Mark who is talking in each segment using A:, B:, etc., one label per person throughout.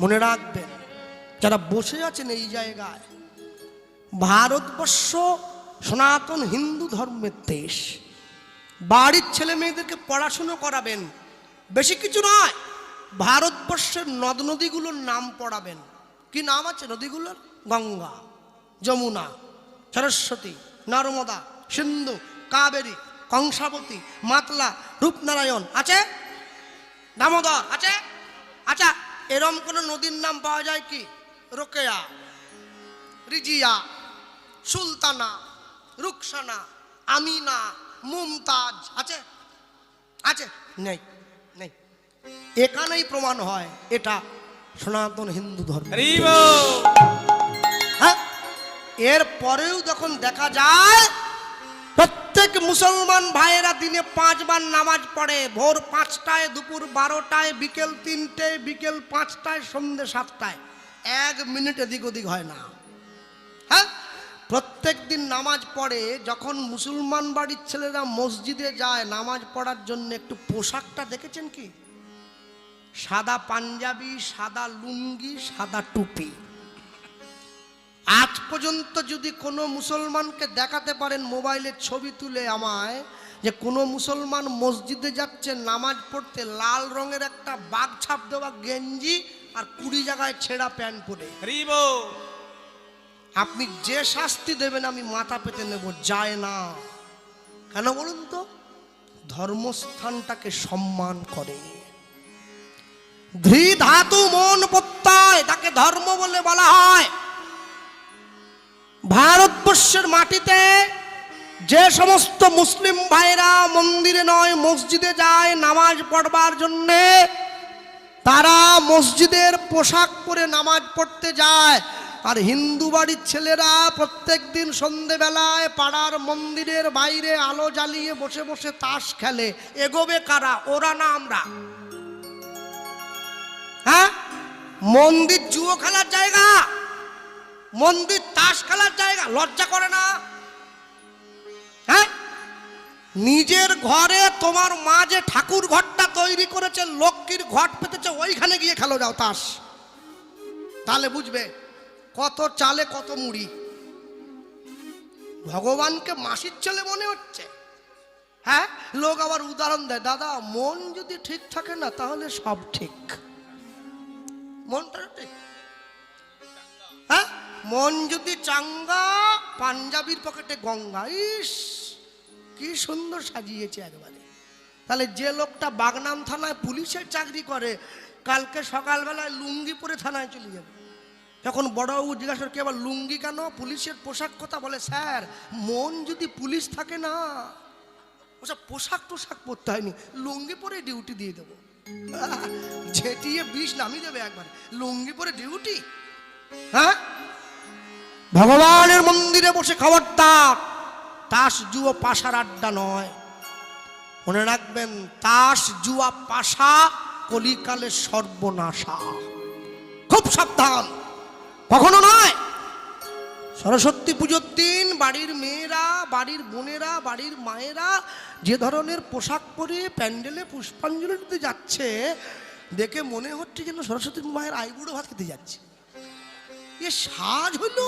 A: মনে রাখবেন, যারা বসে আছেন এই জায়গায়, ভারতবর্ষ সনাতন হিন্দু ধর্মের দেশ। বাড়ির ছেলে মেয়েদেরকে পড়াশুনো করাবেন, বেশি কিছু নয়, ভারতবর্ষের নদ নদীগুলোর নাম পড়াবেন। কি নাম আছে নদীগুলোর? গঙ্গা, যমুনা, সরস্বতী, নর্মদা, সিন্ধু, কাবেরী, কংসাবতী, মাতলা, রূপনারায়ণ আছে, দামোদর আছে। আচ্ছা, এরম কোন নদীর নাম পাওয়া যায় কি? রোকেয়া, রিজিয়া, সুলতানা, রুকসানা, আমিনা, মুমতাজ আছে? আছে? নেই, নেই। এখানেই প্রমাণ হয় এটা সনাতন হিন্দু ধর্ম। হ্যাঁ, এর পরেও যখন দেখা যায় প্রত্যেক মুসলমান ভাইয়েরা দিনে 5 বার নামাজ পড়ে, ভোর 5টায়, দুপুর 12টায়, বিকেল 3টায়, বিকেল 5টায়, সন্ধ্যে 7টায়, 1 মিনিট এদিক ওদিক হয় না। হ্যাঁ, প্রত্যেক দিন নামাজ পড়ে। যখন মুসলমান বাড়ির ছেলেরা মসজিদে যায় নামাজ পড়ার জন্য, একটু পোশাকটা দেখেছেন কি? সাদা পাঞ্জাবি, সাদা লুঙ্গি, সাদা টুপি। আজ পর্যন্ত যদি কোনো মুসলমানকে দেখাতে পারেন মোবাইলের ছবি তুলে আমায়, যে কোনো মুসলমান মসজিদে যাচ্ছে নামাজ পড়তে লাল রঙের একটা বাঘ ছাপ দেওয়া গেঞ্জি আর 20 জায়গায় ছেঁড়া প্যান্ট পরে, আপনি যে শাস্তি দেবেন আমি মাথা পেতে নেব, যায় না। কেন বলুন তো? ধর্মস্থানটাকে সম্মান করে। ধৃ ধাতু মন প্রত্যয়, তাকে ধর্ম বলে বলা হয়। ভারতবর্ষের মাটিতে যে সমস্ত মুসলিম ভাইরা মন্দিরে নয় মসজিদে যায় নামাজ পড়বার জন্যে, তারা মসজিদের পোশাক পরে নামাজ পড়তে যায়। আর হিন্দু বাড়ির ছেলেরা প্রত্যেক দিন সন্ধেবেলায় পাড়ার মন্দিরের বাইরে আলো জ্বালিয়ে বসে বসে তাস খেলে। এগোবে কারা? ওরা না আমরা। হ্যাঁ, মন্দির জুয়ো খেলার জায়গা, মন্দির তাস খেলার জায়গা, লজ্জা করে না? হ্যাঁ, নিজের ঘরে তোমার মা যে ঠাকুর ঘরটা তৈরি করেছে, লক্ষ্মীর ঘট পেতেছে, ওইখানে গিয়ে খেলো যাও তাস, তাহলে বুঝবে কত চালে কত মুড়ি। ভগবানকে মাসির ছেলে মনে হচ্ছে। হ্যাঁ, লোক আবার উদাহরণ দেয়, দাদা মন যদি ঠিক থাকে না তাহলে সব ঠিক। মনটা ঠিক, হ্যাঁ, মন যদি চাঙ্গা, পাঞ্জাবির পকেটে গঙ্গা। ইস কি সুন্দর সাজিয়েছে একবারে। তাহলে যে লোকটা বাগনান থানায় পুলিশের চাকরি করে, কালকে সকালবেলায় লুঙ্গি পরে থানায় চলে যাবে। যখন বড়বাবু জিজ্ঞাসা করে, আবার লুঙ্গি কেন? পুলিশের পোশাক কথা বলে, স্যার মন যদি পুলিশ থাকে না, ওসব পোশাক টোশাক পরতে হয়নি, লুঙ্গি পরে ডিউটি দিয়ে দেবো। ঝেটিয়ে 20 নামিয়ে দেবে একবারে, লুঙ্গি পরে ডিউটি। হ্যাঁ, ভগবানের মন্দিরে বসে খাবার তাস জুয়া পাশার আড্ডা নয়। মনে রাখবেন, তাস জুয়া পাশা কলিকালের সর্বনাশা। খুব সাবধান, কখনো নয়। সরস্বতী পুজোর দিন বাড়ির মেয়েরা, বাড়ির বোনেরা, বাড়ির মায়েরা যে ধরনের পোশাক পরে প্যান্ডেলে পুষ্পাঞ্জলি দিতে যাচ্ছে, দেখে মনে হচ্ছে যেন সরস্বতী মায়ের আইবুড়ো ভাত খেতে যাচ্ছে। এ সাজ হলো,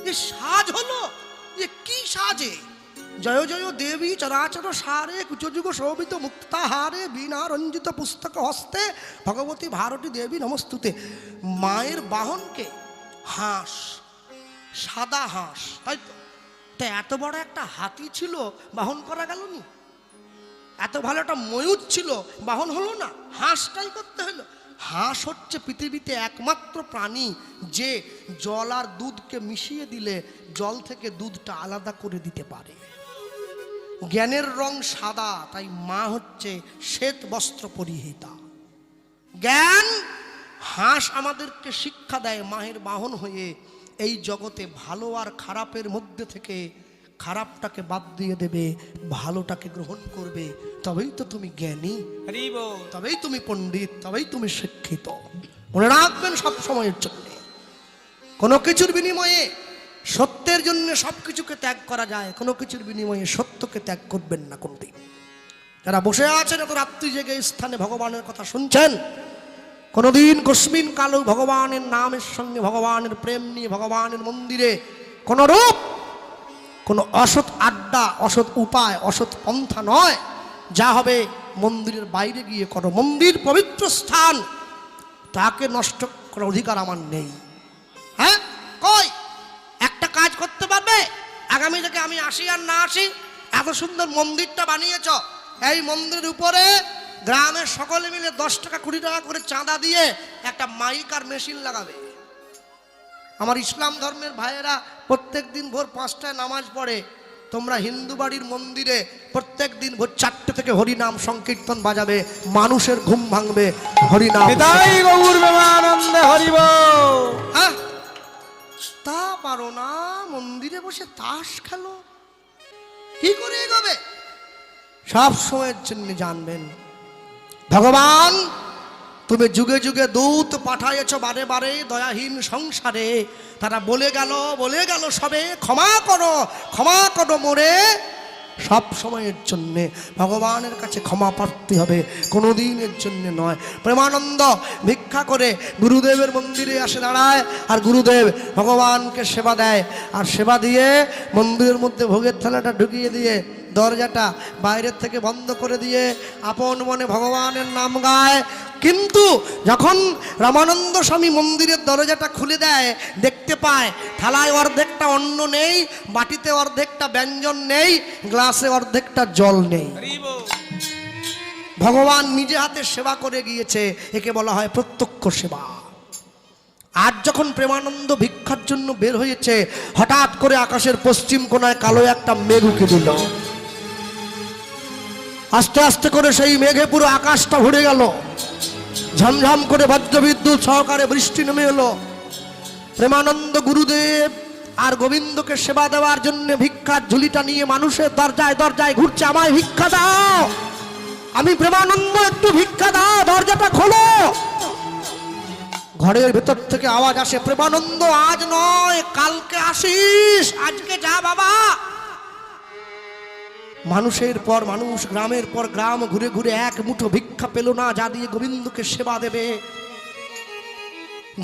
A: এ সাজ হলো, এ কি সাজে? জয় জয় দেবী চরাচর সারে কুচযুগ শোভিত মুক্তাহারে বীণা রঞ্জিত পুস্তক হস্তে ভগবতী ভারতী দেবী নমস্তুতে। মায়ের বাহনকে হাঁস, সাদা হাঁস, তাই তো? তা এত বড় একটা হাতি ছিল, বাহন করা গেল নি? এত ভালো একটা ময়ূর ছিল, বাহন হলো না? হাঁসটাই করতে হলো। হাঁস হচ্ছে পৃথিবীতে একমাত্র প্রাণী যে জল আর দুধকে মিশিয়ে দিলে জল থেকে দুধটা আলাদা করে দিতে পারে। জ্ঞানের রং সাদা, তাই মা হচ্ছে শ্বেত বস্ত্র পরিহিতা। জ্ঞান, হাঁস আমাদেরকে শিক্ষা দেয় মায়ের বাহন হয়ে এই জগতে ভালো আর খারাপের মধ্যে থেকে খারাপটাকে বাদ দিয়ে দেবে, ভালোটাকে গ্রহণ করবে। তবেই তো তুমি জ্ঞানী, তবেই তুমি পণ্ডিত, তবেই তুমি শিক্ষিত। মনে রাখবেন সব সময়ের জন্য, কোনো কিছুর বিনিময়ে সত্যের জন্য সবকিছুকে ত্যাগ করা যায়, কোনো কিছুর বিনিময়ে সত্যকে ত্যাগ করবেন না কোনদিন। যারা বসে আছেন এত রাত্রি জেগে স্থানে ভগবানের কথা শুনছেন, কোনোদিন কস্মিন কালো ভগবানের নামের সঙ্গে ভগবানের প্রেম নিয়ে ভগবানের মন্দিরে কোনো রূপ কোনো অসৎ আড্ডা, অসৎ উপায়, অসৎ পন্থা নয়। যা হবে মন্দিরের বাইরে গিয়ে করো। মন্দির পবিত্র স্থান, তাকে নষ্ট করার অধিকার আমার নেই। হ্যাঁ, কই একটা কাজ করতে পারবে? আগামী থেকে আমি আসি আর না আসি, এত সুন্দর মন্দিরটা বানিয়েছ, এই মন্দিরের উপরে গ্রামের সকলে মিলে 10 টাকা 20 টাকা করে চাঁদা দিয়ে একটা মাইক আর মেশিন লাগাবে। আমার ইসলাম ধর্মের ভাইয়েরা প্রত্যেক দিন ভোর 5টায় নামাজ পড়ে, তোমরা হিন্দু বাড়ির মন্দিরে প্রত্যেক দিন ভোর 4টে থেকে হরিনাম সংকীর্তন বাজাবে, মানুষের ঘুম ভাঙবে। হরিনাম হ্যাঁ, তা পারো না? মন্দিরে বসে তাস খেলো, কি করে এগোবে? সব সময়ের জন্য জানবেন, ভগবান তুমি যুগে যুগে দূত পাঠাইছ বারে বারে দয়াহীন সংসারে, তারা বলে গেল সবে ক্ষমা করো মোরে। সব সময়ের জন্যে ভগবানের কাছে ক্ষমা প্রার্থী হবে, কোনো দিনের জন্য নয়। প্রেমানন্দ ভিক্ষা করে গুরুদেবের মন্দিরে আসে দাঁড়ায়, আর গুরুদেব ভগবানকে সেবা দেয়, আর সেবা দিয়ে মন্দিরের মধ্যে ভোগের থালাটা ঢুকিয়ে দিয়ে দরজাটা বাইরের থেকে বন্ধ করে দিয়ে আপন মনে ভগবানের নাম গায়। কিন্তু যখন রামানন্দ স্বামী মন্দিরের দরজাটা খুলে দেয়, দেখতে পায় থালায় অর্ধেকটা অন্ন নেই, বাটিতে অর্ধেকটা ব্যঞ্জন নেই, গ্লাসে অর্ধেকটা জল নেই। ভগবান নিজে হাতে সেবা করে গিয়েছে, একে বলা হয় প্রত্যক্ষ সেবা। আজ যখন প্রেমানন্দ ভিক্ষার জন্য বের হয়েছে, হঠাৎ করে আকাশের পশ্চিম কোণায় কালো একটা মেঘ উঁকে দিল। আস্তে আস্তে করে সেই মেঘে পুরো আকাশটা ভরে গেল, ঝমঝম করে বজ্রবিদ্যুৎ সহকারে বৃষ্টি নেমে এলো। প্রেমানন্দ গুরুদেব আর গোবিন্দকে সেবা দেওয়ার জন্য ভিক্ষার ঝুলিটা নিয়ে মানুষের দরজায় দরজায় ঘুরছে, আমায় ভিক্ষা দাও, আমি প্রেমানন্দ, একটু ভিক্ষা দাও, দরজাটা খোলো। ঘরের ভেতর থেকে আওয়াজ আসে, প্রেমানন্দ আজ নয় কালকে আসিস, আজকে যা বাবা। মানুষের পর মানুষ, গ্রামের পর গ্রাম ঘুরে ঘুরে এক মুঠো ভিক্ষা পেল না যা দিয়ে গোবিন্দকে সেবা দেবে।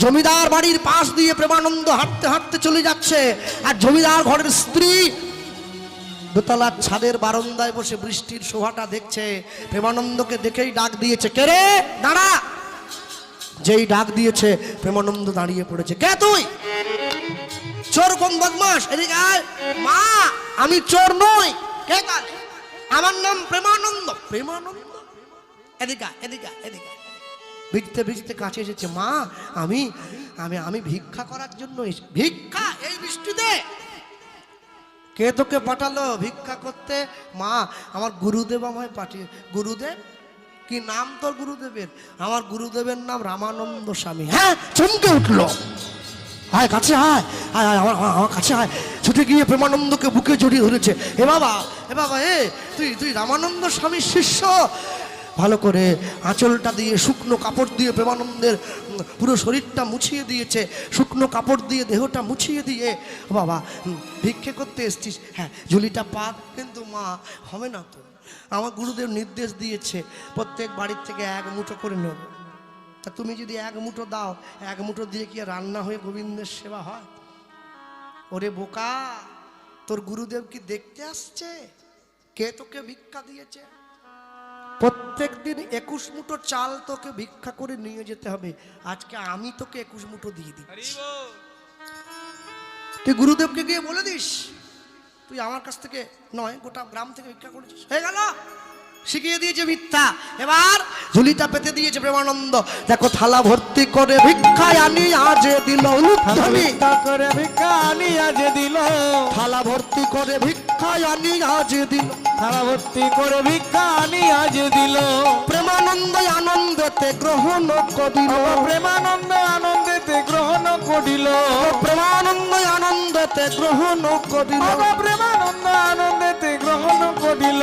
A: জমিদার বাড়ির পাশ দিয়ে প্রেমানন্দ হাঁটতে হাঁটতে চলে যাচ্ছে, আর জমিদার ঘরের স্ত্রী দোতলার ছাদের বারান্দায় বসে বৃষ্টির শোভাটা দেখছে। প্রেমানন্দকে দেখেই ডাক দিয়েছে, কে রে, দাঁড়া। যেই ডাক দিয়েছে প্রেমানন্দ দাঁড়িয়ে পড়েছে। কে তুই? চোর কোন বদমাস, এদিকে আয়। মা, আমি চোর নই। কে কালে? আমার নাম প্রেমানন্দ। প্রেমানন্দ? এদিকে এদিকে এদিকে। ভিজতে ভিজতে কাছে এসেছে। মা, আমি আমি আমি ভিক্ষা করার জন্য। ভিক্ষা এই বৃষ্টিতে? কে তোকে পাঠালো ভিক্ষা করতে? মা, আমার গুরুদেব আমায় পাঠিয়ে। গুরুদেব? কি নাম তোর গুরুদেবের? আমার গুরুদেবের নাম রামানন্দ স্বামী। হ্যাঁ, চমকে উঠলো। আয় কাছে আয়, আয় আয়, আমার কাছে আয়। ছুটে গিয়ে প্রেমানন্দকে বুকে জড়িয়ে ধরেছে। এ বাবা, এ বাবা, তুই রামানন্দ স্বামীর শিষ্য? ভালো করে আঁচলটা দিয়ে শুকনো কাপড় দিয়ে প্রেমানন্দের পুরো শরীরটা মুছিয়ে দিয়েছে, শুকনো কাপড় দিয়ে দেহটা মুছিয়ে দিয়ে। বাবা, ভিক্ষে করতে এসছিস? হ্যাঁ, ঝুলিটা পাক। কিন্তু মা, হবে না তো, আমার গুরুদেব নির্দেশ দিয়েছে প্রত্যেক বাড়ির থেকে এক মুঠো করে নেব। তা তুমি যদি এক মুঠো দাও, এক মুঠো দিয়ে কি রান্না হয়ে গোবিন্দের সেবা হয়? ওরে বোকা, তোর গুরুদেব কি দেখতে আসছে? কে তোকে ভিক্ষা দিয়েছে? প্রত্যেক দিন 21 মুঠো চাল তোকে ভিক্ষা করে নিয়ে যেতে হবে। আজকে আমি তোকে 21 মুঠো দিয়ে দিচ্ছি। তুই গুরুদেবকে গিয়ে বলে দিস তুই আমার কাছ থেকে নয়, গোটা গ্রাম থেকে ভিক্ষা করেছিস। হয়ে গেল, শিখিয়ে দিয়েছে মিথ্যা। এবার ঝুলিটা পেতে দিয়েছে প্রেমানন্দ। দেখো, থালা ভর্তি করে ভিক্ষায় আনি আজ দিল, করে ভিক্ষা আনি আজ দিল, থালা ভর্তি করে ভিক্ষায় আনি আজ দিল, থালা ভর্তি করে ভিক্ষা আনি আজ দিল। প্রেমানন্দ আনন্দেতে গ্রহণ করিল, প্রেমানন্দ আনন্দেতে গ্রহণ করিল, প্রেমানন্দ আনন্দেতে গ্রহণ করিল, প্রেমানন্দ আনন্দেতে গ্রহণ করিল।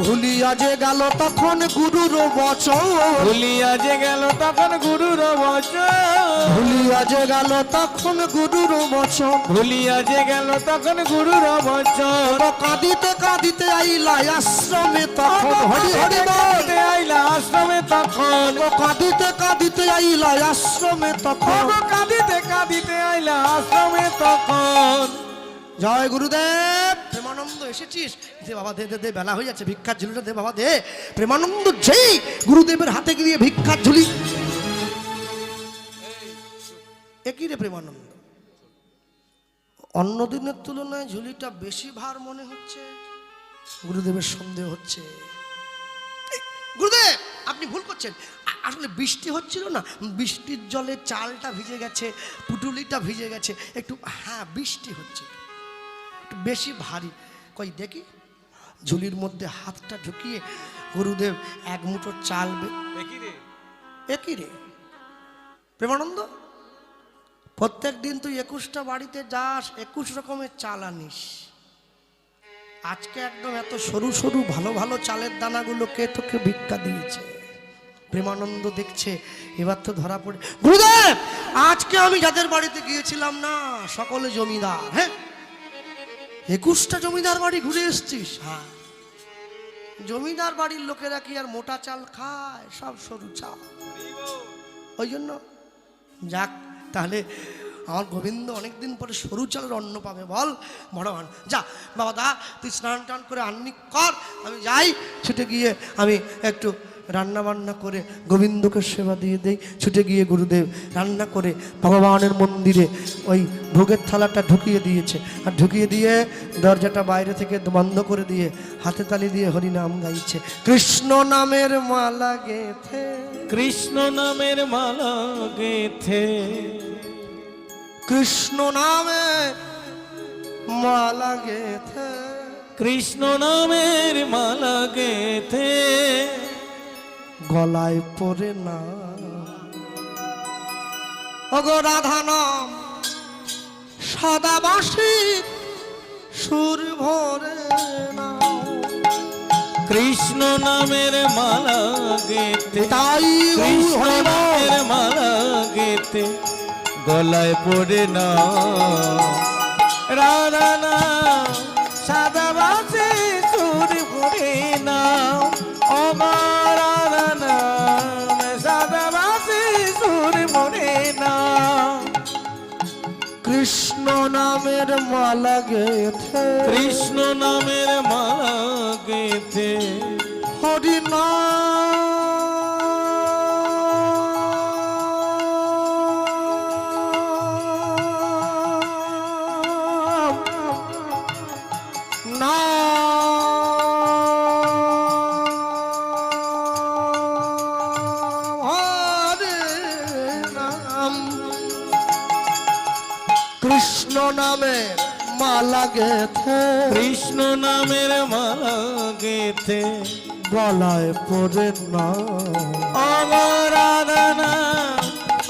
A: ভুলিয়া যে গেল তখন গুরুর বচন, ভুলিয়া যে গেল তখন গুরুর বচন, ভুলিয়া যে গেল তখন গুরুর বচন, ভুলিয়া যে গেল তখন গুরুর বচন। কাঁদিতে কাঁদিতে আইলা আশ্রমে তখন, হরি হরি বল, আইলা আশ্রমে তখন, কাঁদিতে কাঁদিতে আইলা আশ্রমে তখন,
B: কাঁদিতে কাঁদিতে আইলা আশ্রমে তখন।
A: জয় গুরুদেব। প্রেমানন্দ এসেছিস? দে বাবা, দে দে দে, বেলা হয়ে যাচ্ছে, ভিক্ষার ঝুলিটা দে বাবা, দে। প্রেমানন্দ যেই গুরুদেবের হাতে গিয়ে ভিক্ষার ঝুলি, একই রে প্রেমানন্দ, অন্য দিনের তুলনায় ঝুলিটা বেশি ভার মনে হচ্ছে। গুরুদেবের সন্দেহ হচ্ছে। গুরুদেব আপনি ভুল করছেন, আসলে বৃষ্টি হচ্ছিল না, বৃষ্টির জলে চালটা ভিজে গেছে, পুটুলিটা ভিজে গেছে একটু, হ্যাঁ বৃষ্টি হচ্ছে, একটু বেশি ভারী। কই দেখি, ঝুলির মধ্যে হাতটা ঢুকিয়ে গুরুদেব এক মুঠো চাল, একই রে প্রেমানন্দ, প্রত্যেক দিন তুই 21টা বাড়িতে যাস, 21 রকমের চাল আনিস, আজকে একদম এত সরু সরু ভালো ভালো চালের দানাগুলো কে তোকে ভিক্ষা দিয়েছে? প্রেমানন্দ দেখছে এবার তো ধরা পড়ে। গুরুদেব আজকে আমি যাদের বাড়িতে গিয়েছিলাম না, সকলে জমিদার। হ্যাঁ 21টা জমিদার বাড়ি ঘুরে এসছিস? হ্যাঁ। জমিদার বাড়ির লোকেরা কি আর মোটা চাল খায়? সব সরু চাল। ওই জন্য যাক, তাহলে আমার গোবিন্দ অনেকদিন পরে সরু চালের অন্ন পাবে। বল ভগবান, যা বাবা দা তুই স্নান টান করে আন্নি কর, আমি যাই, ছুটে গিয়ে আমি একটু রান্না বান্না করে গোবিন্দকে সেবা দিয়ে দেই। ছুটে গিয়ে গুরুদেব রান্না করে ভগবানের মন্দিরে ওই ভোগের থালাটা ঢুকিয়ে দিয়েছে, আর ঢুকিয়ে দিয়ে দরজাটা বাইরে থেকে বন্ধ করে দিয়ে হাতে তালি দিয়ে হরিনাম গাইছে। কৃষ্ণ নামের মালা গেথে,
B: কৃষ্ণ নামের মালা গেথে,
A: কৃষ্ণ নামে মালা গেথে,
B: কৃষ্ণ নামের মালা গেথে,
A: গলায় পরে না ওগো রাধা নাম সদাবাসী সুর ভরে না।
B: কৃষ্ণ নামের মালা গেথে,
A: তাই
B: কৃষ্ণ নামের মালা গেথে, গলায় পড়ে না রাধা নাম সাদাবাসী সুর ভরে না। ও মা রাধা নাম সাদাবাসী সুর ভরে না।
A: কৃষ্ণ নামের মালা গেথে,
B: কৃষ্ণ নামের মালা গেথে,
A: হরি কৃষ্ণ নামের মালা গেথে,
B: কৃষ্ণ নামের মালা গেথে,
A: গলায় পরে না
B: রাধা নাম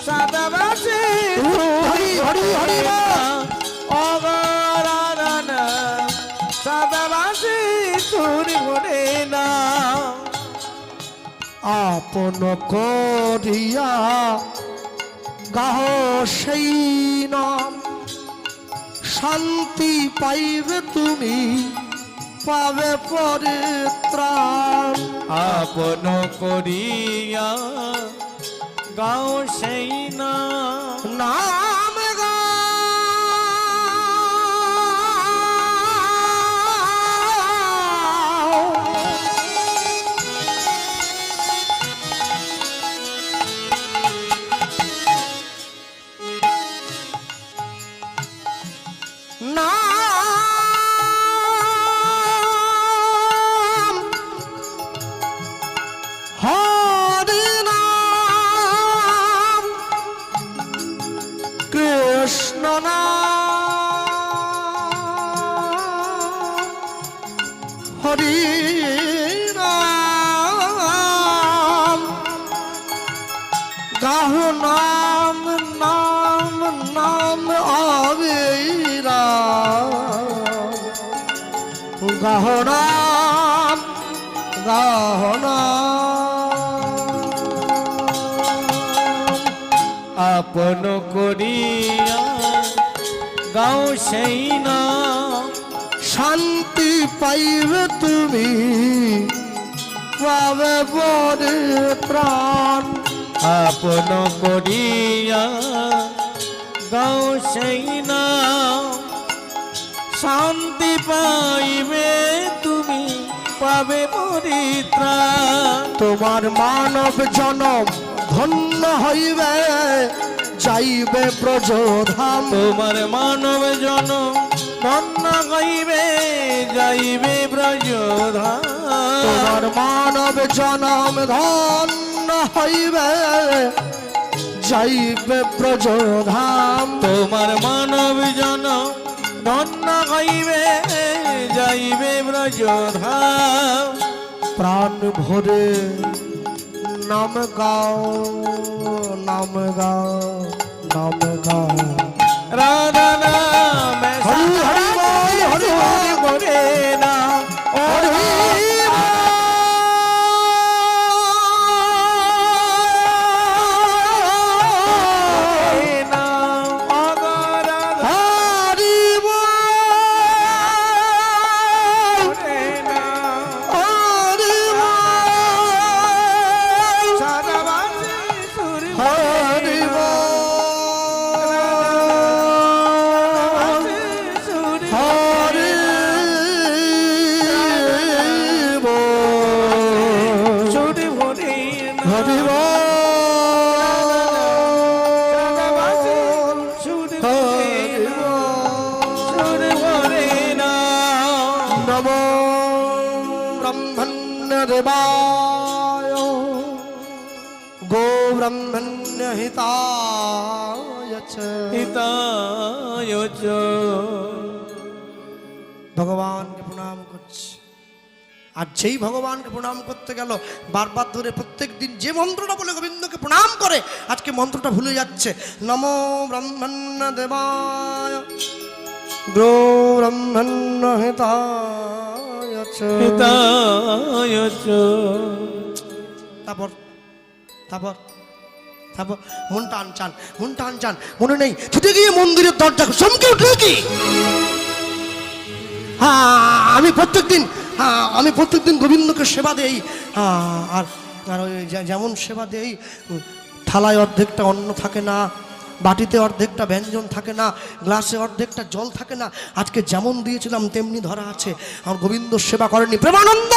B: সাদাবাসী
A: হরি হরি হরি
B: রাধা নাম সাদাবাসী সুর ভরে না।
A: আপন করিয়া গাহ সেই নাম, শান্তি পাইবে তুমি, পাবে পরিত্রাণ।
B: আপন করিয়া গাও সেই নাম,
A: নাম গাও, নাম হরি নাম, কৃষ্ণ নাম, হরি নাম, গাহ নাম নাম নাম অবিরাম, গাহ নাম গাহ নাম।
B: আপন করিয়া গাও সেই নাম,
A: শান্তি পাইবে তুমি, পাবে পরিত্রাণ।
B: আপন করিয়া গাও সেই নাম শান্তি পাইবে তুমি পাবে পরিত্রাণ
A: তোমার মানব জনম ধন্য হইবে যাইবে ব্রজধাম
B: তোমার মানব জনম ধন্য হইবে যাইবে ব্রজধাম
A: তোমার মানব জনম ধন্য হইবে যাইবে ব্রজধাম
B: তোমার মানব জনম ধন্য হইবে যাইবে ব্রজধাম
A: প্রাণ ভরে নাম গাও নাম গাও নাম গাও
B: রাধা নাম
A: হরি হরি বল হরি হরি
B: করে না
A: হরি देवाय गो ब्रह्मण्य हिताय च
B: হিতায় চ
A: ভগবানকে প্রণাম করছি। আর যেই ভগবানকে প্রণাম করতে গেল বারবার ধরে প্রত্যেক দিন যে মন্ত্রটা বলে গোবিন্দকে প্রণাম করে আজকে মন্ত্রটা ভুলে যাচ্ছে। নমো ব্রহ্মণ্য দেবায় গো ব্রহ্মণ্য হিতায় চ
B: হিতায় চ
A: তারপর তারপর তারপর মন টান চান মন টান চান মনে নেই ছুটে গিয়ে মন্দিরের দরজা চমকে উঠলো কি আমি প্রত্যেকদিন গোবিন্দকে সেবা দেই আর আর ওই যেমন সেবা দেই থালায় অর্ধেকটা অন্ন থাকে না, বাটিতে অর্ধেকটা ব্যঞ্জন থাকে না, গ্লাসে অর্ধেকটা জল থাকে না। আজকে যেমন দিয়েছিলাম তেমনি ধরা আছে। আমার গোবিন্দ সেবা করেনি। প্রেমানন্দ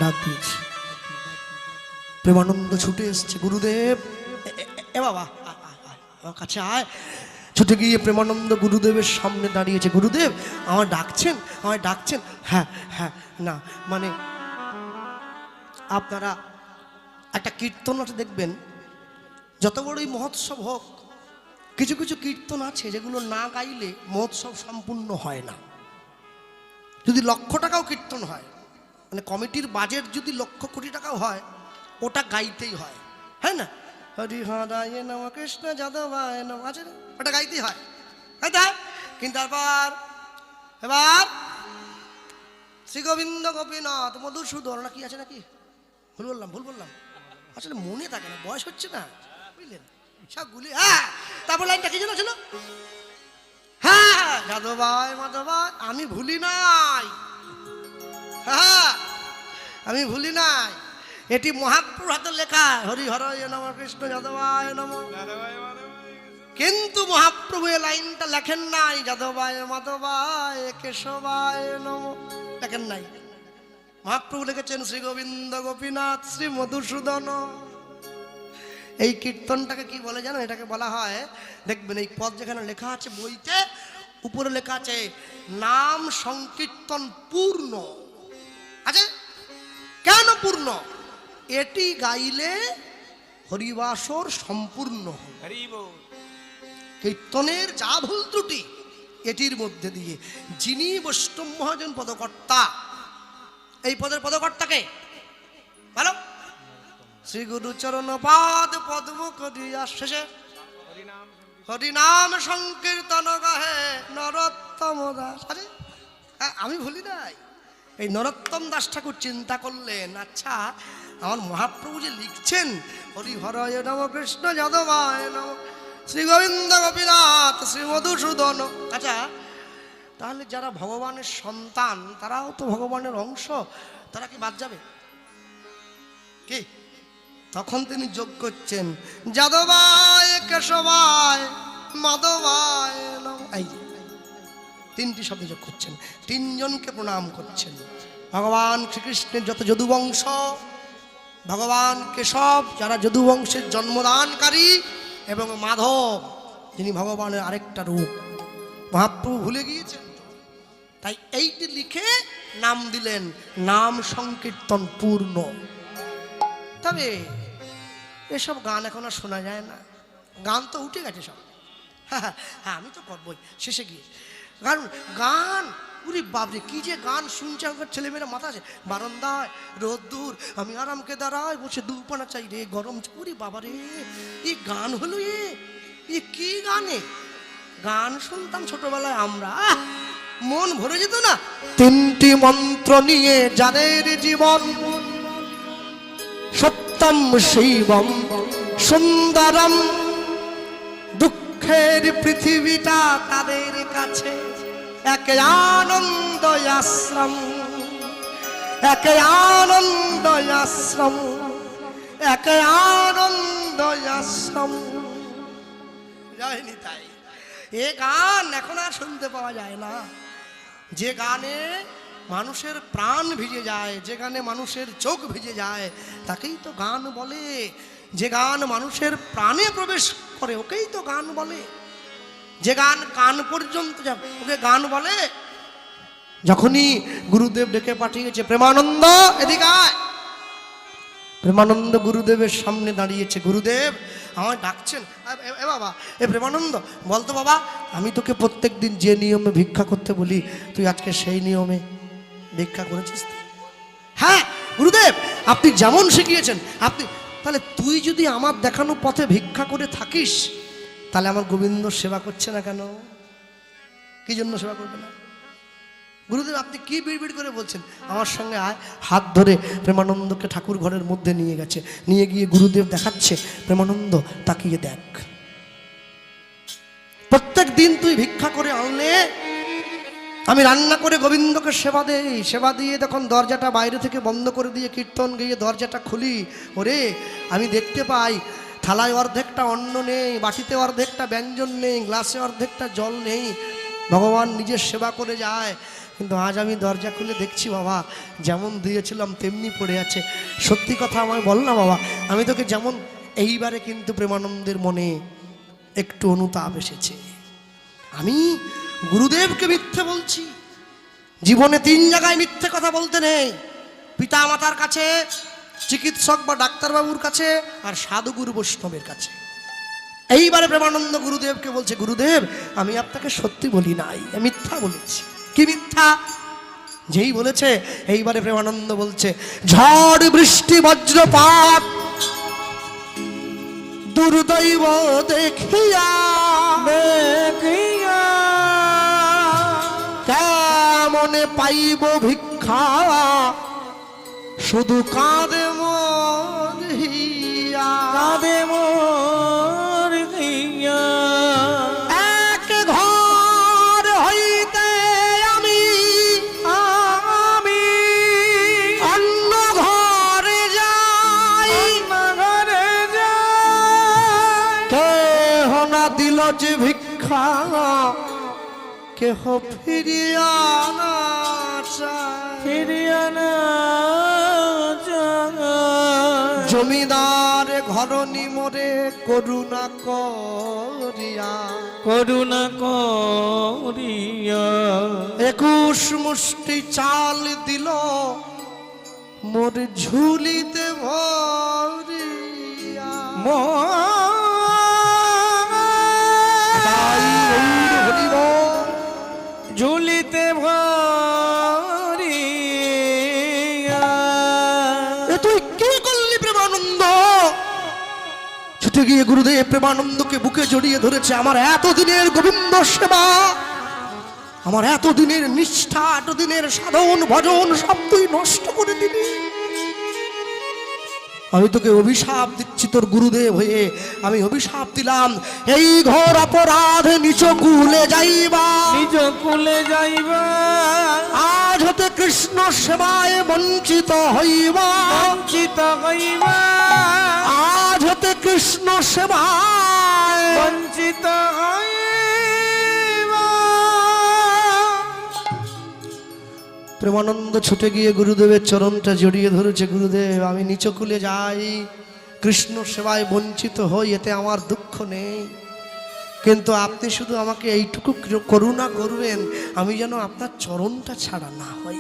A: ডাক দিয়েছি, প্রেমানন্দ ছুটে এসছে। গুরুদেব এ বাবা আমার কাছে আয়। ছুটে গিয়ে প্রেমানন্দ গুরুদেবের সামনে দাঁড়িয়েছে। গুরুদেব আমায় ডাকছেন, আমায় ডাকছেন? হ্যাঁ হ্যাঁ, না মানে আপনারা একটা কীর্তন আছে দেখবেন, যত বড়ই মহোৎসব হোক কিছু কিছু কীর্তন আছে যেগুলো না গাইলে মহোৎসব সম্পূর্ণ হয় না। যদি লক্ষ টাকাও কীর্তন হয়, মানে কমিটির বাজেট যদি লক্ষ কোটি টাকাও হয়, ওটা গাইতেই হয়, হ্যাঁ না? হরি হরায় নম কৃষ্ণ যাদবায় নম, আছে না? ওটা গাইতেই হয়, তাই তাই। কিন্তু এবার শ্রী গোবিন্দ গোপীনাথ মধুসূদন না কি আছে নাকি, ভুল বললাম আসলে মনে থাকে না, বয়স হচ্ছে না, বুঝলেন সবগুলি। হ্যাঁ, তারপর লাইনটা কি ছিল? হ্যাঁ, যাদবায় মাধবায়, আমি ভুলি নাই। হ্যাঁ, আমি ভুলি নাই। এটি মহাপ্রভুর হাতে লেখা, হরি হরায় নম কৃষ্ণ যাদবায় নম। কিন্তু মহাপ্রভু এই লাইনটা লেখেন নাই, যাদবায় মাধবায় কেশবায় নম, লেখেন নাই। মহাপ্রভু লিখেছেন শ্রী গোবিন্দ গোপীনাথ শ্রী মধুসূদন। এই কীর্তনটাকে কি বলে জানো? এটাকে বলা হয়, দেখবেন এই পদ যেখানে লেখা আছে বইতে, উপরে লেখা আছে নাম সংকীর্তন পূর্ণ। আচ্ছা, কেন পূর্ণ? এটি গাইলে হরিবাসর সম্পূর্ণ হয়। কীর্তনের যা ভুল ত্রুটি এটির মধ্যে দিয়ে, যিনি বৈষ্ণব মহাজন পদকর্তা, এই পদের পদকর্তাকে ভালো শ্রী গুরু চরণ পাদ পদ্ম করিয়া শেষে হরিনাম সংকীর্তন গাহে নরোত্তম দাস। আরে আমি ভুলি নাই। এই নরোত্তম দাস ঠাকুর চিন্তা করলেন, আচ্ছা আমার মহাপ্রভু যে লিখছেন হরি হরায় নম কৃষ্ণ যাদবায় নম শ্রী গোবিন্দ গোপীনাথ শ্রী মধুসূদন, আচ্ছা তাহলে যারা ভগবানের সন্তান তারাও তো ভগবানের অংশ, তারা কি বাদ যাবে? কি তখন তিনি যোগ করছেন যাদবায় কেশবায় মাধবায় নমঃ। এই যে তিনটি শব্দ যোগ করছেন, তিনজনকে প্রণাম করছেন। ভগবান শ্রীকৃষ্ণের যত যদুবংশ, ভগবান কেশব যারা যদুবংশের জন্মদানকারী, এবং মাধব যিনি ভগবানের আরেকটা রূপ। মহাপ্রভু ভুলে গিয়েছেন, তাই এইটি লিখে নাম দিলেন নাম সংকীর্তন পূর্ণ। তবে এসব গান এখন আর শোনা যায় না, গান তো উঠে গেছে সব। হ্যাঁ, আমি তো করবই শেষে গিয়ে। কারণ গান, উরি বাবরে কি যে গান শুনছে আমার ছেলেমেয়েরা মাথা আছে। বারান্দায় রোদ্দুর, আমি আরামকে দাঁড়ায় বসে দুপানা চাই রে, গরম। উরি বাবারে, এই গান হলো এ কি গানে? গান শুনতাম ছোটবেলায় আমরা, মন ভরে যেত না। তিনটি মন্ত্র নিয়ে যাদের জীবন, সত্যম শিবম সুন্দরম, দুঃখের পৃথিবীটা তাদের কাছে এক আনন্দ আশ্রম, এক আনন্দ আশ্রম, এক আনন্দ আশ্রম। যায়নি তাই এ গান এখন আর শুনতে পাওয়া যায় না। যে গানে মানুষের প্রাণ ভিজে যায়, যে গানে মানুষের চোখ ভিজে যায়, তাকেই তো গান বলে। যে গান মানুষের প্রাণে প্রবেশ করে ওকেই তো গান বলে। যে গান কান পর্যন্ত যায় ওকে গান বলে। যখনই গুরুদেব ডেকে পাঠিয়েছে, প্রেমানন্দ এদিকে আয়। প্রেমানন্দ গুরুদেবের সামনে দাঁড়িয়েছে। গুরুদেব আমায় ডাকছেন। এ বাবা, এ প্রেমানন্দ বলতো বাবা, আমি তোকে প্রত্যেক দিন যে নিয়মে ভিক্ষা করতে বলি, তুই আজকে সেই নিয়মে ভিক্ষা করেছিস? হ্যাঁ গুরুদেব, আপনি যেমন শিখিয়েছেন। আপনি তাহলে তুই যদি আমার দেখানো পথে ভিক্ষা করে থাকিস, তাহলে আমার গোবিন্দ সেবা করছে না কেন? কি জন্য সেবা করবে না? গুরুদেব আপনি কি বিড়বিড় করে বলছেন? আমার সঙ্গে আয়। হাত ধরে প্রেমানন্দকে ঠাকুর ঘরের মধ্যে নিয়ে গেছে। নিয়ে গিয়ে গুরুদেব দেখাচ্ছে, প্রেমানন্দ তাকিয়ে দেখ, প্রত্যেক দিন তুই ভিক্ষা করে আনলে আমি রান্না করে গোবিন্দকে সেবা দেই। সেবা দিয়ে তখন দরজাটা বাইরে থেকে বন্ধ করে দিয়ে কীর্তন গিয়ে দরজাটা খুলি, ওরে আমি দেখতে পাই থালায় অর্ধেকটা অন্ন নেই, বাটিতে অর্ধেকটা ব্যঞ্জন নেই, গ্লাসে অর্ধেকটা জল নেই। ভগবান নিজের সেবা করে যায়। কিন্তু আজ আমি দরজা খুলে দেখছি বাবা, যেমন দিয়েছিলাম তেমনি পড়ে আছে। সত্যি কথা আমায় বল না বাবা, আমি তোকে যেমন। এইবারে কিন্তু প্রেমানন্দের মনে একটু অনুতাপ এসেছে। আমি গুরুদেবকে মিথ্যে বলছি। জীবনে 3 জায়গায় মিথ্যে কথা বলতে নেই, পিতা মাতার কাছে, চিকিৎসক বা ডাক্তারবাবুর কাছে, আর সাধুগুরু বৈষ্ণবের কাছে। এইবারে প্রেমানন্দ গুরুদেবকে বলছে, গুরুদেব আমি আপনাকে সত্যি বলি নাই, মিথ্যা বলেছি। কি মিথ্যা? যেই বলেছে, এইবারে প্রেমানন্দ বলছে, ঝড় বৃষ্টি বজ্রপাত দুর্দৈব দেখিয়া দেখিয়া কেমনে পাইব ভিক্ষা, শুধু কাঁদে মোর হিয়া, কাঁদে মোর হিয়া। এক ঘর হইতে আমি অন্য ঘরে যাই, ঘরে যাই। কেহ না দিল যে ভিক্ষা, কেহ ফিরিয়া না চায়, ফিরিয়া না চায়। জমিদার ঘর নিমরে করুণা করিয়া, করুণা করিয়া 21 মুষ্টি চাল দিল মোর ঝুলিতে ভরিয়া। ঝুলিতে ভরিয়া। তুই কি করলি প্রেমানন্দ? ছুটে গিয়ে গুরুদেব প্রেমানন্দকে বুকে জড়িয়ে ধরেছে। আমার এতদিনের গোবিন্দ সেবা, আমার এতদিনের নিষ্ঠা, এতদিনের সাধন ভজন সব তুই নষ্ট করে দিবি। আমি তোকে অভিশাপ দিচ্ছি তোর গুরুদেব হয়ে, আমি অভিশাপ দিলাম এই ঘোর অপরাধ নিচ কুলে যাইবা,
B: নিজ কুলে যাইবা,
A: আজ হতে কৃষ্ণ সেবায় বঞ্চিত হইবা,
B: বঞ্চিত হইবা,
A: আজ হতে কৃষ্ণ সেবায়
B: বঞ্চিত হইবা।
A: প্রেমানন্দ ছুটে গিয়ে গুরুদেবের চরণটা জড়িয়ে ধরেছে। গুরুদেব, আমি নিচকুলে যাই, কৃষ্ণ সেবায় বঞ্চিত হই, এতে আমার দুঃখ নেই, কিন্তু আপনি শুধু আমাকে এইটুকু করুণা করবেন, আমি যেন আপনার চরণটা ছাড়া না হই।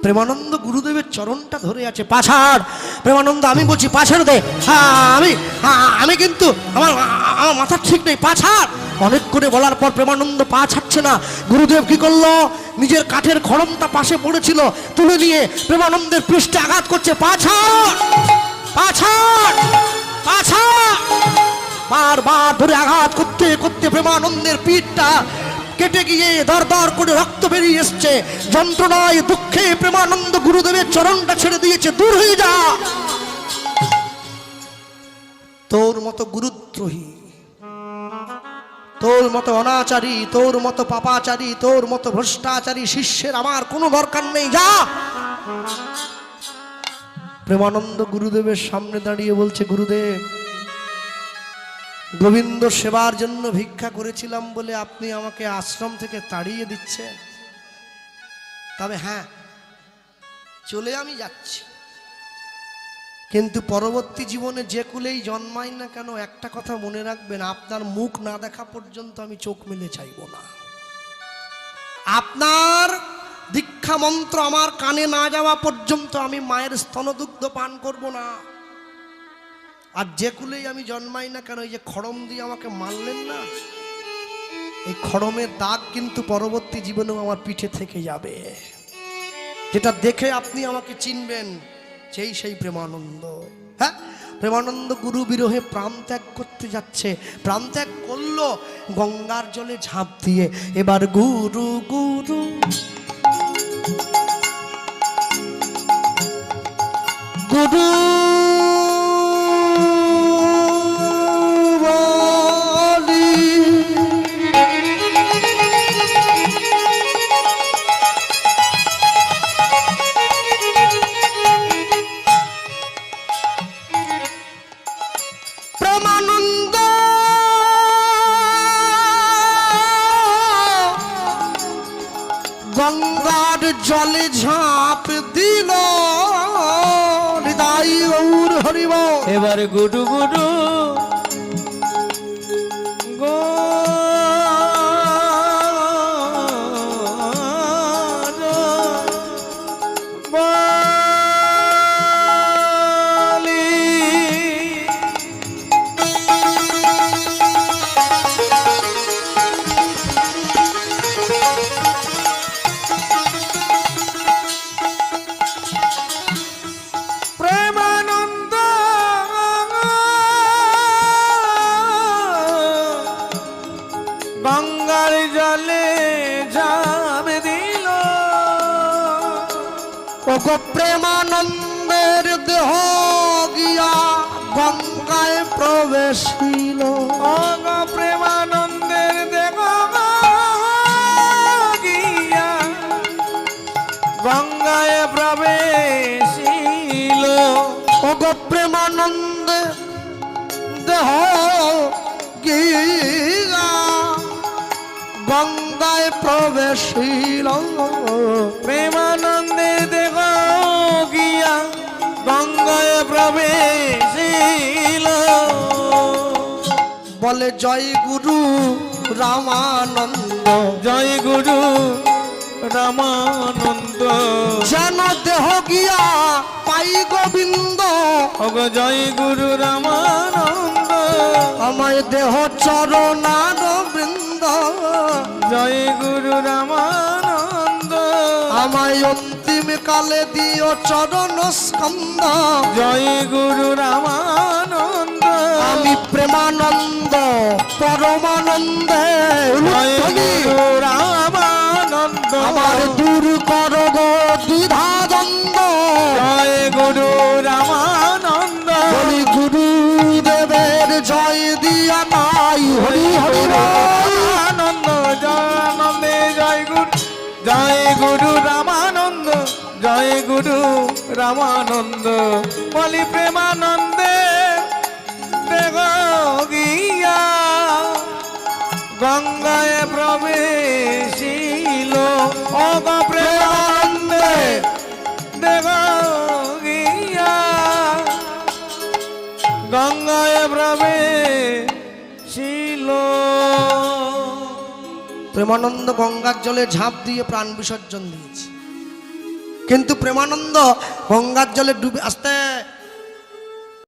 A: প্রেমানন্দ গুরুদেবের চরণটা ধরে আছে। পাছাড় প্রেমানন্দ, আমি বলছি পাছাড় দে। আমি কিন্তু আমার মাথা ঠিক নেই, পাছাড়। অনেক করে বলার পর প্রেমানন্দ পা ছাড়ছে না। গুরুদেব কি করলো, নিজের কাঠের খড়মটা পাশে পড়েছিল তুলে নিয়ে প্রেমানন্দের পৃষ্ঠে আঘাত করছে। পাছাড়, পাছাড়, পাছাড়। বারবার ধরে আঘাত করতে করতে প্রেমানন্দের পিঠটা কেটে গিয়ে দর দর করে রক্ত বেরিয়ে এসছে। যন্ত্রণায় দুঃখে প্রেমানন্দ গুরুদেবের চরণটা ছেড়ে দিয়েছে। দূর হয়ে যা, তোর মতো গুরুদ্রোহী, তোর মতো অনাচারী, তোর মতো পাপাচারী, তোর মতো ভ্রষ্টাচারী শিষ্যের আমার কোনো দরকার নেই, যা। প্রেমানন্দ গুরুদেবের সামনে দাঁড়িয়ে বলছে, গুরুদেব, গোবিন্দ সেবার জন্য ভিক্ষা করেছিলাম বলে আপনি আমাকে আশ্রম থেকে তাড়িয়ে দিচ্ছেন, তবে হ্যাঁ, চলে আমি যাচ্ছি, কিন্তু পরবর্তী জীবনে যে কুলেই জন্মাই না কেন একটা কথা মনে রাখবেন, আপনার মুখ না দেখা পর্যন্ত আমি চোখ মেলে চাইব না। আপনার দীক্ষা মন্ত্র আমার কানে না যাওয়া পর্যন্ত আমি মায়ের স্তনদুগ্ধ পান করব না। আর যে কুলেই আমি জন্মাই না কেন, এই যে খড়ম দিয়ে আমাকে মারলেন না, এই খড়মের দাগ কিন্তু পরবর্তী জীবনেও আমার পিঠে থেকে যাবে। যেটা দেখে আপনি আমাকে চিনবেন, সেই প্রেমানন্দ। হ্যাঁ, প্রেমানন্দ গুরু বিরহে প্রাণ ত্যাগ করতে যাচ্ছে। প্রাণ ত্যাগ করলো গঙ্গার জলে ঝাঁপ দিয়ে। এবার গুরু গুরু গুরু গঙ্গার জলে ঝাঁপ দিল, হৃদয় গৌর হরিব।
B: এবার গুডু গুডু গো গঙ্গার জলে ঝাঁপ দিল।
A: ওগো প্রেমানন্দের দেহ গিয়া গঙ্গায় প্রবেশিল।
B: ওগো প্রেমানন্দের দেহ গিয়া গঙ্গায় প্রবেশিল।
A: ওগো প্রেমানন্দের দেহ গিয়া গঙ্গায় প্রবেশিল।
B: প্রেমানন্দের দেহ গিয়া গঙ্গায় প্রবেশিল।
A: বলে জয় গুরু রামানন্দ,
B: জয় গুরু রামানন্দ।
A: যেন দেহ গিয়া পাই গোবিন্দ।
B: ওগো জয় গুরু রামানন্দ।
A: আমায় দেহ চরণার বৃন্দ।
B: জয় গুরু রামানন্দ।
A: আমায় অন্তিম কালে দিও চরণ স্কন্দ।
B: জয় গুরু রামানন্দ।
A: আমি প্রেমানন্দ পরমানন্দে
B: জয়
A: উলুধ্বনি।
B: গুরু রামানন্দ।
A: আমার দূর কর গো দ্বিধা দ্বন্দ্ব।
B: জয় গুরু রামানন্দ।
A: জয় দিয়া নাই হরি হরি
B: আনন্দ জয় আনন্দে জয় গুরু রামানন্দ জয় গুরু রামানন্দ বলি প্রেমানন্দে দেখ গিয়া গঙ্গায় প্রবেশিল অগ প্রেমানন্দে দেখ গিয়া গঙ্গায় প্রবেশিল।
A: প্রেমানন্দ গঙ্গার জলে ঝাঁপ দিয়ে প্রাণ বিসর্জন দিয়েছে, কিন্তু প্রেমানন্দ গঙ্গার জলে ডুবে আস্তে